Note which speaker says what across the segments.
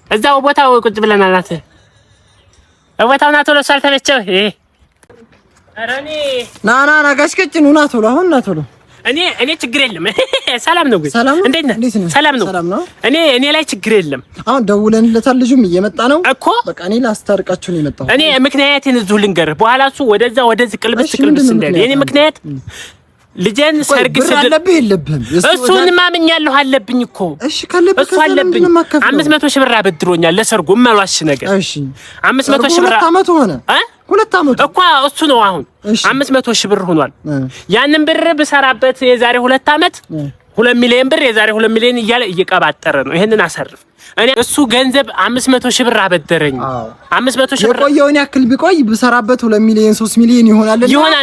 Speaker 1: እዛው ቦታው ቁጭ ብለናል። ናት ቦታው ናት ቶሎ ሳልተመቸው ኧረ እኔ
Speaker 2: ና ጋሽ ቀጭኑ ና ቶሎ አሁን ና ቶሎ
Speaker 1: እኔ ችግር የለም ሰላም ነው። እንዴት ነህ? ሰላም ነው። እኔ ላይ ችግር የለም።
Speaker 2: አሁን ደውለንለታል። ልጁም እየመጣ ነው እኮ በቃ እኔ ላስታርቃችሁ ነው የመጣው።
Speaker 1: እኔ ምክንያቴን እዚሁ ልንገርህ፣ በኋላ እሱ ወደዚህ ቅልብስ እንዳለ የኔ ምክንያት ልጄን ሰርግ
Speaker 2: አለብህ የለብህም?
Speaker 1: እሱን ማምኛለሁ አለብኝ እኮ።
Speaker 2: እሺ ካለብህ
Speaker 1: እሱ አለብኝ 500 ሺህ ብር አበድሮኛል ለሰርጉ እማሏሽ ነገር።
Speaker 2: እሺ
Speaker 1: 500 ሺህ ብር
Speaker 2: 2 አመት ሆነ 2 አመት
Speaker 1: እኮ እሱ ነው አሁን 500 ሺህ ብር ሆኗል። ያንን ብር ብሰራበት የዛሬ 2 አመት 2 ሚሊዮን ብር የዛሬ 2 ሚሊዮን እያለ እየቀባጠረ ነው። ይሄንን አሰርፍ እኔ እሱ ገንዘብ 500 ሺህ ብር አበደረኝ። 500 ሺህ ብር
Speaker 2: የቆየውን ያክል ቢቆይ ብሰራበት 2 ሚሊዮን 3 ሚሊዮን ይሆናል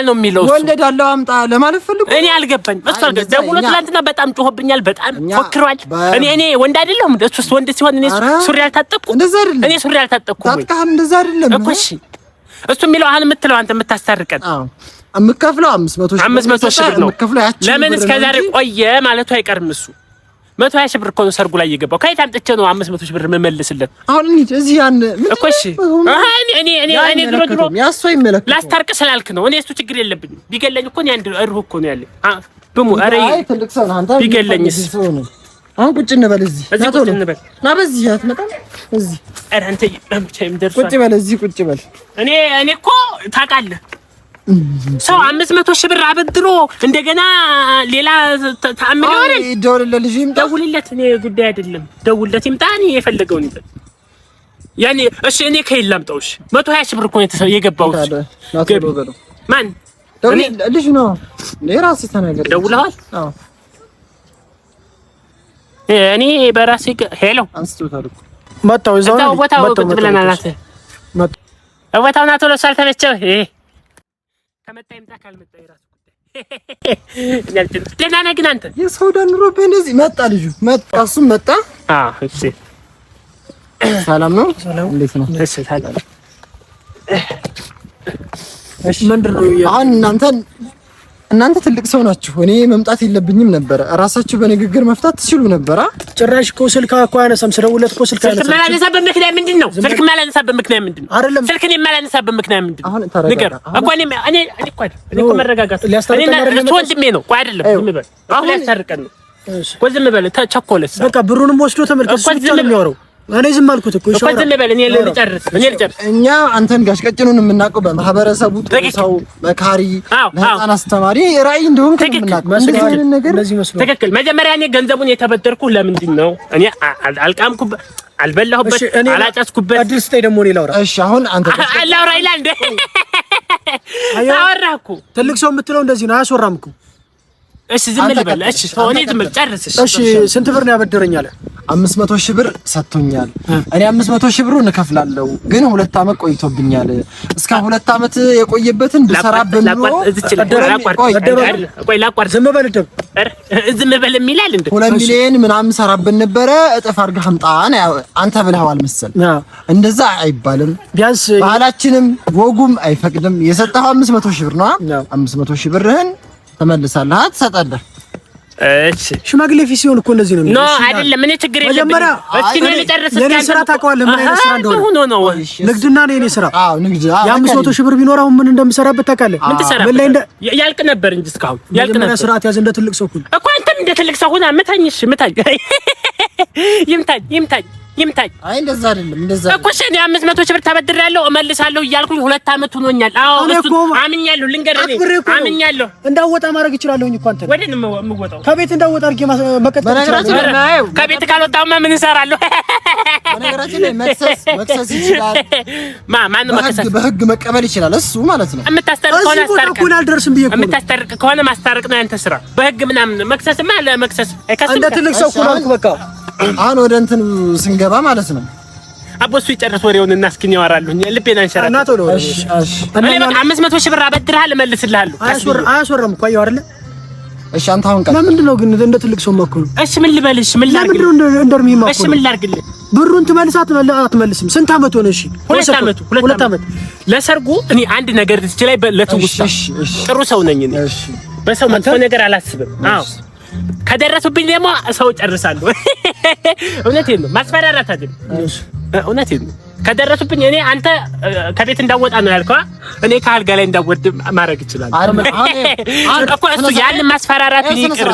Speaker 1: ነው የሚለው።
Speaker 2: ወለዳለው አምጣ ለማለት ፈልጎ
Speaker 1: እኔ አልገባኝ። እሱ ደውሎ ትላንትና በጣም ጮህብኛል፣ በጣም ፎክሯል። እኔ ወንድ አይደለሁም እሱ ወንድ ሲሆን እኔ ሱሪ አልታጠቅኩም። እኔ ሱሪ አልታጠቅኩም
Speaker 2: ታጥቃህ እንደዛ አይደለም
Speaker 1: እኮ። እሺ እሱ የሚለው አሁን የምትለው አንተ የምታስታርቀን
Speaker 2: የምከፍለው 500 ሺህ ብር ነው።
Speaker 1: ለምን እስከዛሬ ቆየ ማለቱ አይቀርም እሱ 120 ሺህ ብር እኮ ነው ሰርጉ ላይ የገባው። ከየት አምጥቼ ነው 500 ሺህ ብር መመልስለት?
Speaker 2: አሁን እዚህ ያን
Speaker 1: እኮ እሺ እኔ ድሮ
Speaker 2: ያስወይ መለክ
Speaker 1: ላስታርቅ ስላልክ ነው። እኔ እሱ ችግር የለብኝም። ቢገለኝ እኮ እኔ አንድ እርሁ እኮ ነው ያለኝ። ብሙ አረ
Speaker 2: ትልቅ ሰው ነው አንተ።
Speaker 1: ቢገለኝስ?
Speaker 2: አሁን ቁጭ እንበል እዚህ
Speaker 1: ቁጭ እንበል።
Speaker 2: ና በዚህ አትመጣም እዚህ።
Speaker 1: አረ አንተ ለምቻም ደርሷል።
Speaker 2: ቁጭ በል እዚህ ቁጭ በል።
Speaker 1: እኔ እኮ ታውቃለህ ሰው 500 ሺህ ብር አበድሮ እንደገና ሌላ ተአምር ይሆናል።
Speaker 2: ደውልለት ይምጣ።
Speaker 1: ደውልለት። እኔ ጉዳይ አይደለም። ደውልለት ይምጣ። እኔ የፈለገውን ይበል። ያኔ እሺ እኔ ከየት ላምጣው? እሺ 120 ሺህ ብር እኮ ነው የገባው። ማን
Speaker 2: ልጅ ነው? ለራስህ ተናገር።
Speaker 1: ደውለዋል? አዎ እኔ በራሴ ሄሎ
Speaker 2: አንስቶታል እኮ መጣው። እዛው
Speaker 1: ቦታው ቁጭ ብለናል። ናት ቦታው ናት ቶሎ ሳልተመቸው ከመጣ ይምጣ ካልመጣ የራሱ ጉዳይ። ደህና ነህ ግን አንተ?
Speaker 2: የሰው ዳንሮ በእንደዚህ መጣ ልጁ መጣ እሱም መጣ።
Speaker 1: እሺ
Speaker 2: ሰላም ነው? እንዴት ነው?
Speaker 1: እሺ ሰላም።
Speaker 2: እሺ ምንድን ነው አሁን እናንተ ትልቅ ሰው ናችሁ። እኔ መምጣት የለብኝም ነበር። ራሳችሁ በንግግር መፍታት ትችሉ ነበር። ጭራሽ እኮ ስልክ እኮ አያነሳም። ስደውልለት እኮ ስልክ አያነሳም።
Speaker 1: የማላነሳበት ምክንያት ምንድን ነው? ስልክ የማላነሳበት ምክንያት ምንድን ነው?
Speaker 2: አይደለም
Speaker 1: ስልክን የማላነሳበት ምክንያት ምንድን ነው? ንገር እኮ እኔ እኮ መረጋጋት እሱ ወንድሜ ነው። ቆይ አይደለም ዝም በል። አሁን ያስታርቀን ነው እኮ ዝም በል። ተቸኮለስ
Speaker 2: በቃ ብሩንም ወስዶ ተመልከት። እሱ ብቻ ነው የሚያወራው። እኔ ዝም አልኩት እኮ
Speaker 1: እሺ ዝም በል። እኔ ልጨርስ።
Speaker 2: እኛ አንተን ጋሽ ቀጭኑን የምናውቀው በማህበረሰቡ ጥሩ ሰው መካሪ፣ ለህፃን አስተማሪ ራዕይ እንደሆነ
Speaker 1: ትክክል። መጀመሪያ እኔ ገንዘቡን የተበደርኩ ለምንድን ነው? እኔ አልቃምኩበት፣ አልበላሁበት፣ አላጨስኩበት።
Speaker 2: አዲስ ስታይ ደግሞ እኔ ላውራ። እሺ አሁን አንተ
Speaker 1: ላውራ ይላል እንደ አወራህ እኮ
Speaker 2: ትልቅ ሰው የምትለው እንደዚህ ነው። አያስወራም እኮ።
Speaker 1: እሺ ዝም በል። እሺ እኔ ዝም በል ጨርስ።
Speaker 2: እሺ ስንት ብር ነው ያበደረኝ አለ? 500 ሺህ ብር ሰጥቶኛል። እኔ 500 ሺህ ብሩን እከፍላለሁ፣ ግን 2 አመት ቆይቶብኛል። እስከ 2 አመት የቆየበትን ብሰራብን ነው።
Speaker 1: ዝም በል የሚላል እንዴ?
Speaker 2: 2 ሚሊዮን ምናምን ሰራብን ነበረ። እጥፍ አድርገህ አምጣ ነው አንተ ብለኸዋል መሰል። እንደዛ አይባልም። ቢያንስ ባህላችንም ወጉም አይፈቅድም። የሰጠኸው 500 ሺህ ብር ነው። 500 ሺህ ብርህን ተመልሳለህ፣ ትሰጣለህ።
Speaker 1: እሺ
Speaker 2: ሽማግሌ ፊት ሲሆን እኮ እንደዚህ ነው።
Speaker 1: ኖ አይደለም። እኔ ችግር የለብኝም። እስኪ ነው ልጨርስ።
Speaker 2: የኔ ስራ ታውቀዋለህ ምን አይነት ስራ እንደሆነ
Speaker 1: ነው።
Speaker 2: ንግድና ነው የኔ ስራ። አዎ ንግድ። የ500 ሺህ ብር ቢኖር አሁን ምን እንደምሰራበት ታውቃለህ?
Speaker 1: ምን ትሰራበት? ያልቅ ነበር እንጂ እስካሁን ያልቅ ነበር።
Speaker 2: ስርዓት ያዝ። እንደ ትልቅ ሰው እኮ
Speaker 1: አንተም እንደ ትልቅ ሰው ሆነ። ምታኝ። እሺ ምታኝ። ይምታኝ። አይ እንደዛ አይደለም። እንደዛ እኮ እሺ 500 ሺህ ብር ተበድሬያለሁ እመልሳለሁ እያልኩኝ 2 አመት ሆኖኛል። አዎ እሱ አምኛለሁ። ልንገርህ አምኛለሁ። እንዳወጣ ማድረግ እችላለሁኝ እኮ አንተ ወዴት ነው የምወጣው? ከቤት እንዳወጣ አድርጌ መቀጠል እችላለሁ። ከቤት ካልወጣሁማ ምን እሰራለሁ? በነገራችን ላይ መክሰስ ይችላል። ማን ነው መክሰስ? በህግ መቀበል ይችላል እሱ ማለት ነው። የምታስታርቅ ከሆነ አስታርቅ። እኮ አልደርስም ብዬ እኮ የምታስታርቅ ከሆነ ማስታረቅ ነው ያንተ ስራ። በህግ ምናምን መክሰስማ ለመክሰስ አይከስም። እንደ ትልቅ ሰው እኮ ነው በቃ። አሁን ወደ እንትን ስንገባ ማለት ነው። አቦሱ ይጨርስ ወሬውን እና እስኪ ያወራሉ። ልቤና እንሸራ እና ቶሎ። እሺ እኔ በቃ 500 ሺህ ብር አበድርሃል እመልስልሃለሁ። አያስወራም እኮ አይደለ? እሺ አንተ አሁን ቀር ለምንድን ነው ግን እንደ ትልቅ ሰው መኮኑ? እሺ ምን ልበልሽ? ምን ላድርግ? እሺ ምን ላድርግልህ? ብሩን ትመልሳት አትመልስም? ስንት አመት ሆነ? እሺ 2 አመት ለሰርጉ እኔ አንድ ነገር እዚህ ላይ ለትውስታ ጥሩ ሰው ነኝ እኔ። በሰው መጥፎ ነገር አላስብም። አዎ ከደረሱብኝ ደግሞ ሰው ጨርሳለሁ። እውነቴን ነው፣ ማስፈራራት አይደለም። እውነቴን ነው። ከደረሱብኝ እኔ አንተ ከቤት እንዳወጣ ነው ያልከው። እኔ ከአልጋ ላይ እንዳወርድ ማድረግ ይችላል እኮ እሱ ያንን ማስፈራራት ይቅር።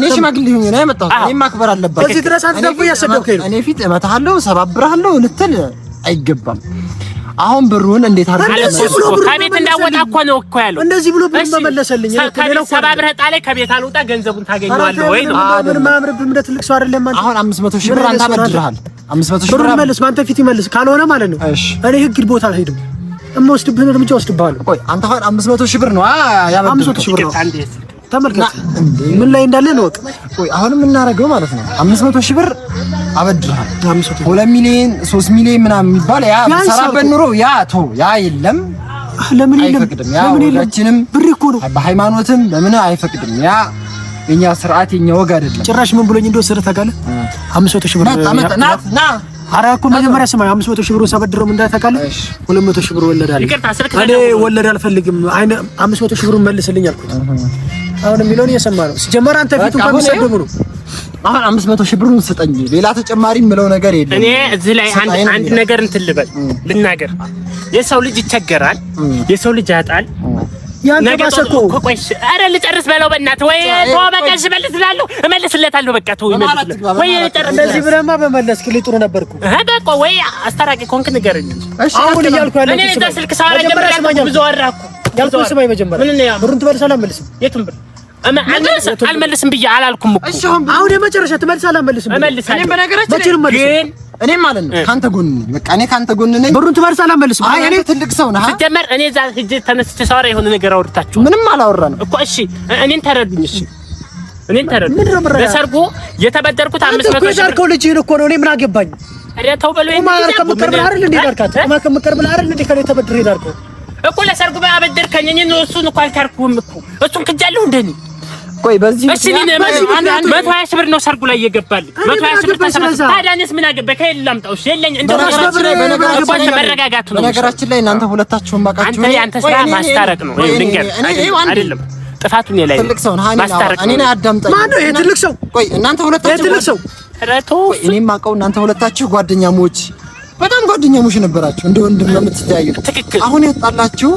Speaker 1: ሽማግሌ ሆኜ ነው የመጣሁት። እኔ ማክበር አለባት።
Speaker 2: እዚህ ድረስ አንተ ደግሞ እያሰደብከኝ ነው። እኔ ፊት እመታሃለሁ፣ ሰባብርሃለሁ ልትል አይገባም። አሁን ብሩን እንዴት አድርገህ
Speaker 1: ከቤት እንዳወጣ እኮ ነው እኮ ያለው።
Speaker 2: እንደዚህ ብሎ ብሩን መመለሰልኝ።
Speaker 1: ሰባብረህ ጣለኝ፣ ከቤት አልወጣ ገንዘቡን ታገኘዋለህ ወይ ነው።
Speaker 2: ምን ማምረብህ እንደ ትልቅ ሰው አይደለም አንተ። አሁን 500 ሺህ ብር አንተ አበድረሃል። 500 ሺህ ብር መልስ፣ በአንተ ፊት ይመልስ። ካልሆነ ማለት ነው እኔ ህግ ቦታ አልሄድም። እምወስድብህን እርምጃ ወስድብሃለሁ። ቆይ አንተ አሁን 500 ሺህ ብር ነው ያበድረው። 500 ሺህ ብር ነው። ተመልከት ምን ላይ እንዳለ ነው። ቆይ አሁን የምናደርገው ማለት ነው 500 ሺህ ብር አበድረሃል። 2 ሚሊዮን 3 ሚሊዮን ምናምን የሚባል ያ ሰራበት ኑሮ ያ ተው ያ የለም። ለምን የለም? ለምን የለም? ብር እኮ ነው። በሃይማኖትም ለምን አይፈቅድም? ያ የኛ ስርዓት የኛ ወግ አይደለም። ጭራሽ ምን ብሎኝ እንደወሰደ ታውቃለህ? 500 ሺህ ብር ና ኧረ እኮ መጀመሪያ ስማ 500 ሺህ ብሩን ሳበድረው እንዳታውቃለህ 200 ሺህ ብር ወለድ አለ። እኔ ወለድ አልፈልግም። 500 ሺህ ብሩን መልስልኝ አልኩት። አሁን የሚለውን እየሰማ ነው። ሲጀመር አንተ ፊቱ በሚሰደቡ ነው። አሁን 500 ሺህ ብሩን ስጠኝ። ሌላ ተጨማሪ የምለው ነገር የለም።
Speaker 1: እኔ እዚህ ላይ አንድ ነገር እንትን ልናገር። የሰው ልጅ ይቸገራል፣ የሰው ልጅ ያጣል። ነገር እኮ ቆይ፣ ኧረ ልጨርስ በለው በእናትህ። ወይ ተው በቃ እመልስልሃለሁ፣ እመልስለታለሁ። በቃ ተው ይመልስልህ። ወይ ልጨርስ። እንደዚህ ብለህማ በመለስክልኝ ጥሩ ነበርኩ። በቃ ወይ አስታራቂ ኮንክ ንገረኝ። አሁን እያልኩ ያለው እኔ እዛ ስልክ ሳወራ ጀምሬ ብዙ አወራኩ። ያልኩህ ስማኝ መጀመሪያ ብሩን ትመልሳለህ አልመልስም? የቱን ብር አልመልስም ብዬ አላልኩም እኮ። እሺ አሁን የመጨረሻ ትመልሳለህ አልመልስም? እኔ በነገራችን ግን እኔ ማለት ነው ካንተ ጎን ነኝ። በቃ እኔ ካንተ ጎን ነኝ። ብሩን ትመልሳለህ አልመልስም? አይ እኔ ትልቅ ሰው ነህ። ሲጀመር እኔ እዛ ሂጅ ተነስቼ ሳወራ የሆነ ነገር አውርታችሁ ምንም አላወራንም እኮ። እሺ እኔን ተረዱኝ። እሺ እኔን ተረዱኝ። ለሰርጉ የተበደርኩት 500 ሺህ ብር ልጅህን እኮ ነው። እኔ ምን አገባኝ? ኧረ ተው በለው። ማር ከምቀር ብለህ አይደል እንዴ ዳርካት? ማር ከምቀር ብለህ አይደል እንዴ ከኔ ተበድሬ ዳርከው እኮ። ለሰርጉ ባበደርከኝ እኔ ነው እሱን እኮ አልካርኩም እኮ። እሱን ክጃለሁ እንደኔ። ቆይ በዚህ እሺ እኔ 120 ሺህ ብር ነው ሰርጉ ላይ እየገባልኝ 120 ሺህ ብር ተሰበሰበ። ታዲያ እኔስ ምን አገባኝ? ከየት ላምጣው? እሺ የለኝ እንደው መረጋጋቱ ነው። በነገራችን ላይ እናንተ ሁለታችሁም ባቃችሁ አንተ ስራ ማስታረቅ ነው። ልንገር አይደለም ጥፋቱን የላይ ትልቅ ሰው ነህ። ማስታረቅ እኔ አዳምጠኝ። ማን ነው ይሄ ትልቅ ሰው? ቆይ እናንተ ሁለታችሁ ትልቅ ሰው ረቶ እኔም ማውቀው እናንተ ሁለታችሁ ጓደኛሞች፣ በጣም ጓደኛሞች ነበራችሁ። እንደ ወንድም ነው የምትተያዩ። አሁን የወጣላችሁ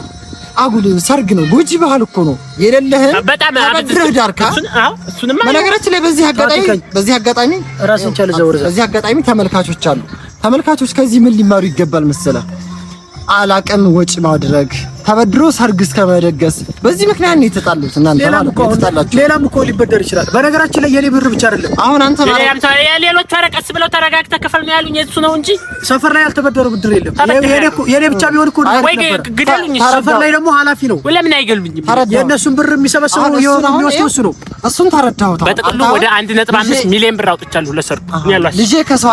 Speaker 1: አጉል ሰርግ ነው። ጎጂ ባህል እኮ ነው። የሌለህን ተበድረህ ዳርካ። በነገራችን ላይ በዚህ አጋጣሚ ራስን ቻለ ዘወር በዚህ አጋጣሚ ተመልካቾች አሉ። ተመልካቾች ከዚህ ምን ሊማሩ ይገባል መሰለህ? አላቅም ወጪ ማድረግ ተበድሮ ሰርግ እስከመደገስ። በዚህ ምክንያት ነው የተጣሉት እናንተ ማለት ነው የተጣላችሁ። ሌላም እኮ ሊበደር ይችላል። በነገራችን ላይ የኔ ብር ብቻ አይደለም። አሁን አንተ ማለት ሌሎች አረቀስ ብለው ተረጋግተህ ክፈል ነው ያሉኝ። እሱ ነው እንጂ ሰፈር ላይ ያልተበደረ ብድር የለም። የኔ ብቻ ቢሆን እኮ ወይ ግደሉኝ። ሰፈር ላይ ደግሞ ኃላፊ ነው። ለምን አይገልብኝም? የእነሱን ብር የሚሰበስበው የሚወስደው እሱ ነው። እሱን ተረዳሁት። በጥቅሉ ወደ 1.5 ሚሊዮን ብር አውጥቻለሁ ለሰርጉ። ልጄ ከሰው